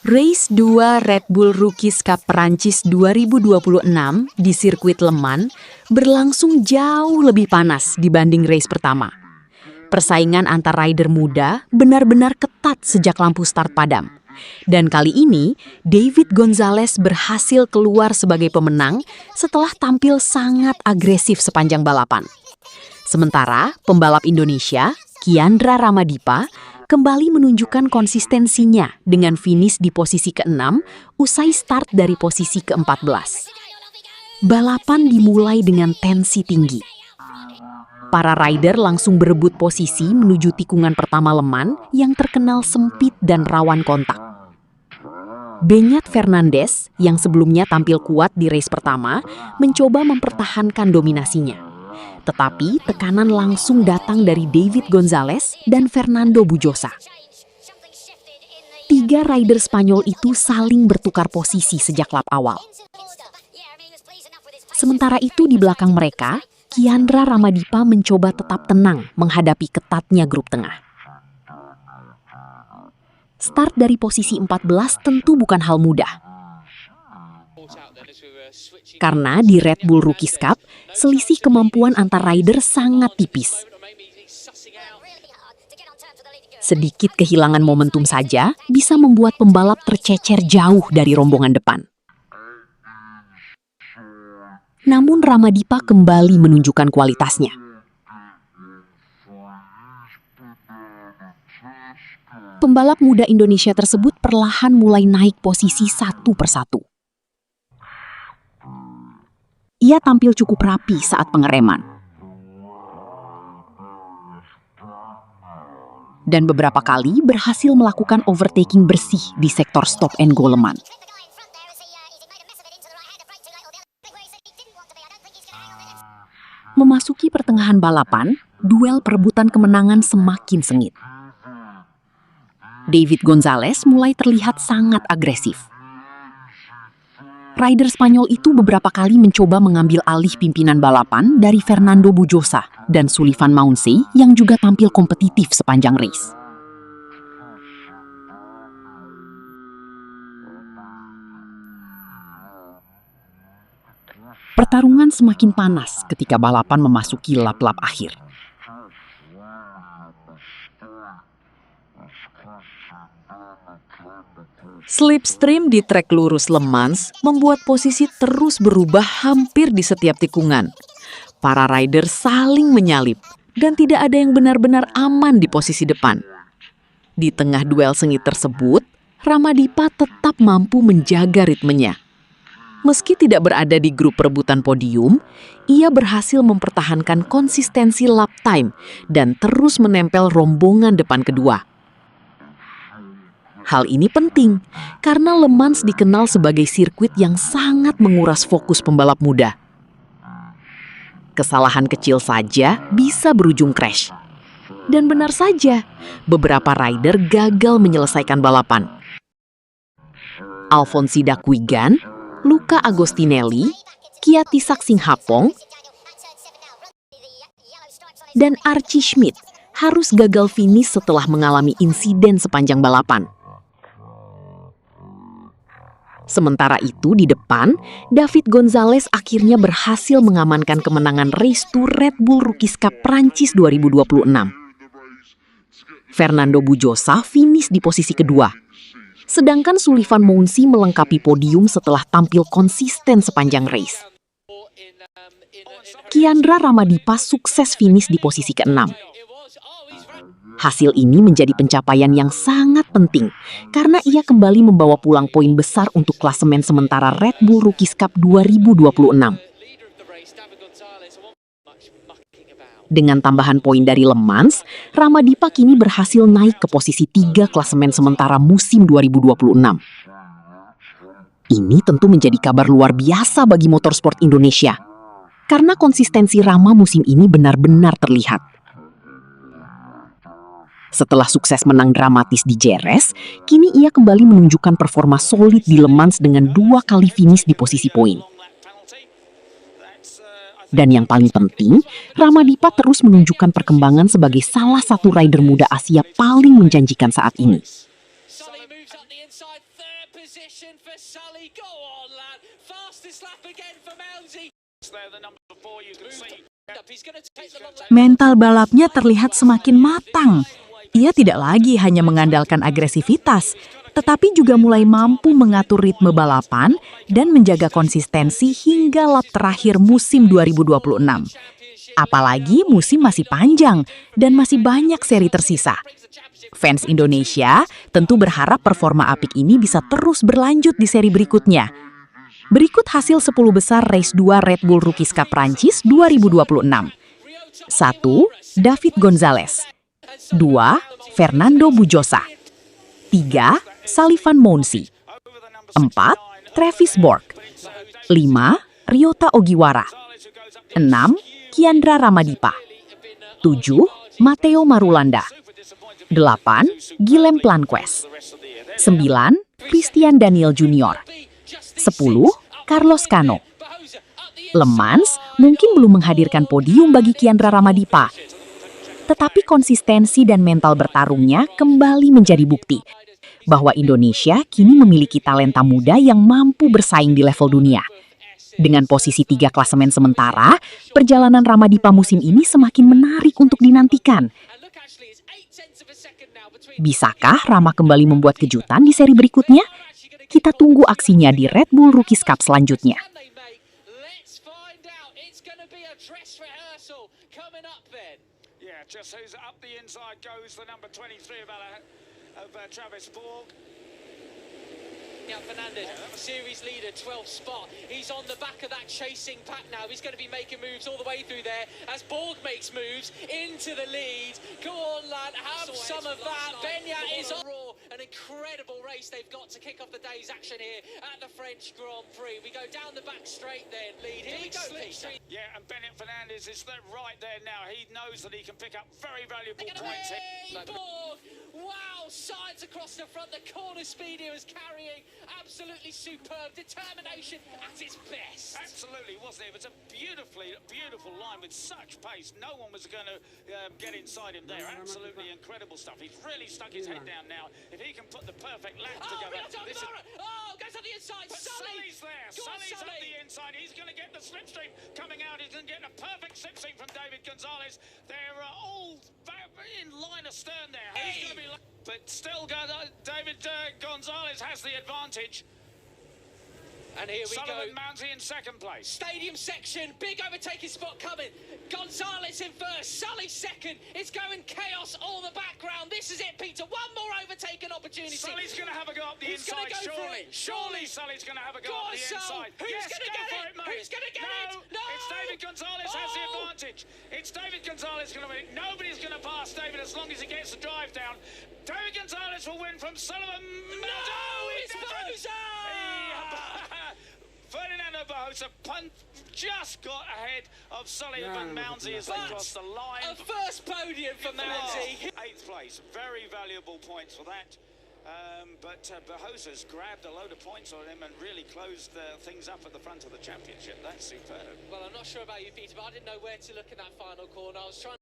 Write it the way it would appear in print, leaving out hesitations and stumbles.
Race 2 Red Bull Rookies Cup Perancis 2026 di sirkuit Le Mans berlangsung jauh lebih panas dibanding race pertama. Persaingan antar rider muda benar-benar ketat sejak lampu start padam. Dan kali ini, David Gonzalez berhasil keluar sebagai pemenang setelah tampil sangat agresif sepanjang balapan. Sementara, pembalap Indonesia, Kiandra Ramadipa, kembali menunjukkan konsistensinya dengan finish di posisi ke-6 usai start dari posisi ke-14. Balapan dimulai dengan tensi tinggi. Para rider langsung berebut posisi menuju tikungan pertama Le Mans yang terkenal sempit dan rawan kontak. Beñat Fernandez, yang sebelumnya tampil kuat di race pertama, mencoba mempertahankan dominasinya. Tetapi tekanan langsung datang dari David Gonzalez dan Fernando Bujosa. Tiga rider Spanyol itu saling bertukar posisi sejak lap awal. Sementara itu di belakang mereka, Kiandra Ramadipa mencoba tetap tenang menghadapi ketatnya grup tengah. Start dari posisi 14 tentu bukan hal mudah. Karena di Red Bull Rookies Cup, selisih kemampuan antar rider sangat tipis. Sedikit kehilangan momentum saja bisa membuat pembalap tercecer jauh dari rombongan depan. Namun Ramadipa kembali menunjukkan kualitasnya. Pembalap muda Indonesia tersebut perlahan mulai naik posisi satu persatu. Ia tampil cukup rapi saat pengereman. Dan beberapa kali berhasil melakukan overtaking bersih di sektor stop and go Le Mans. Memasuki pertengahan balapan, duel perebutan kemenangan semakin sengit. David Gonzalez mulai terlihat sangat agresif. Rider Spanyol itu beberapa kali mencoba mengambil alih pimpinan balapan dari Fernando Bujosa dan Sullivan Maunsey yang juga tampil kompetitif sepanjang race. Pertarungan semakin panas ketika balapan memasuki lap-lap akhir. Slipstream di trek lurus Le Mans membuat posisi terus berubah hampir di setiap tikungan. Para rider saling menyalip dan tidak ada yang benar-benar aman di posisi depan. Di tengah duel sengit tersebut, Ramadipa tetap mampu menjaga ritmenya. Meski tidak berada di grup perebutan podium, ia berhasil mempertahankan konsistensi lap time dan terus menempel rombongan depan kedua. Hal ini penting karena Le Mans dikenal sebagai sirkuit yang sangat menguras fokus pembalap muda. Kesalahan kecil saja bisa berujung crash. Dan benar saja, beberapa rider gagal menyelesaikan balapan. Alfonsida Kwighan, Luca Agostinelli, Kiatisak Singhapong, dan Archie Schmidt harus gagal finish setelah mengalami insiden sepanjang balapan. Sementara itu di depan, David Gonzalez akhirnya berhasil mengamankan kemenangan Race 2 Red Bull Rookies Cup Perancis 2026. Fernando Bujosa finish di posisi kedua. Sedangkan Sullivan Maunsey melengkapi podium setelah tampil konsisten sepanjang race. Kiandra Ramadipa sukses finish di posisi ke-6. Hasil ini menjadi pencapaian yang sangat penting karena ia kembali membawa pulang poin besar untuk klasemen sementara Red Bull Rookies Cup 2026. Dengan tambahan poin dari Le Mans, Ramadipa kini berhasil naik ke posisi 3 klasemen sementara musim 2026. Ini tentu menjadi kabar luar biasa bagi motorsport Indonesia karena konsistensi Rama musim ini benar-benar terlihat. Setelah sukses menang dramatis di Jerez, kini ia kembali menunjukkan performa solid di Le Mans dengan 2 kali finish di posisi poin. Dan yang paling penting, Ramadipa terus menunjukkan perkembangan sebagai salah satu rider muda Asia paling menjanjikan saat ini. moves up the inside, third position for Sully. Go on, lad. Fastest lap again for Mounsey. Mental balapnya terlihat semakin matang. Ia tidak lagi hanya mengandalkan agresivitas, tetapi juga mulai mampu mengatur ritme balapan dan menjaga konsistensi hingga lap terakhir musim 2026. Apalagi musim masih panjang dan masih banyak seri tersisa. Fans Indonesia tentu berharap performa apik ini bisa terus berlanjut di seri berikutnya. Berikut hasil 10 besar Race 2 Red Bull Rookies Cup Prancis 2026. 1. David Gonzalez. 2. Fernando Bujosa. 3. Sullivan Mounsi. 4. Travis Borg. 5. Ryota Ogiwara. 6. Kiandra Ramadipa. 7. Matteo Marulanda. 8. Guillem Planquez. 9. Christian Daniel Junior. 10. Carlos Cano. Le Mans mungkin belum menghadirkan podium bagi Kiandra Ramadipa, tetapi konsistensi dan mental bertarungnya kembali menjadi bukti bahwa Indonesia kini memiliki talenta muda yang mampu bersaing di level dunia. Dengan posisi 3 klasemen sementara, perjalanan Ramadipa musim ini semakin menarik untuk dinantikan. Bisakah Rama kembali membuat kejutan di seri berikutnya? Kita tunggu aksinya di Red Bull Rookies Cup selanjutnya. Just who's up the inside goes the number 23 of Travis Borg. Now Fernandez, series leader, 12th spot. He's on the back of that chasing pack now. He's going to be making moves all the way through there as Borg makes moves into the lead. Go on, lad, have some of that. Benya is on. An incredible race they've got to kick off the day's action here at the French Grand Prix. We go down the back straight then, lead. Here we go, Peter. Yeah, and Bennett Fernandez is right there now. He knows that he can pick up very valuable points here. Borg, wow, sides across the front. The corner speed here is carrying. Absolutely superb determination at its best. Absolutely, wasn't it? It was a beautiful line with such pace. No one was going to get inside him there. Absolutely incredible stuff. He's really stuck his head down now. If he can put the perfect lap together. Goes on the inside. Sully's there. Sully's on the inside. He's going to get the slipstream coming out. He's going to get a perfect slipstream from David Gonzalez. They're all in line astern there. He's going to be, but still, David Gonzalez has the advantage. And here we Sullivan go. Mounty in second place. Stadium section, big overtaking spot coming. Gonzalez in first, Sully second. It's going chaos all the background. This is it, Peter. One more overtaking opportunity. Sully's going to have a go up the inside, surely Sully's going to have a go up the inside. Who's going to get it? Who's going to get it? No! It's David Gonzalez has the advantage. It's David Gonzalez going to win. Nobody's going to pass David as long as he gets the drive down. David Gonzalez will win from Sullivan. No, it's Boza! Ferdinando Barroso just got ahead of Sullivan Mounsi as they crossed the line. A first podium for Mounsi. 8th place, very valuable points for that. But Barroso's grabbed a load of points on him and really closed things up at the front of the championship. That's superb. Well, I'm not sure about you, Peter, but I didn't know where to look in that final corner. I was trying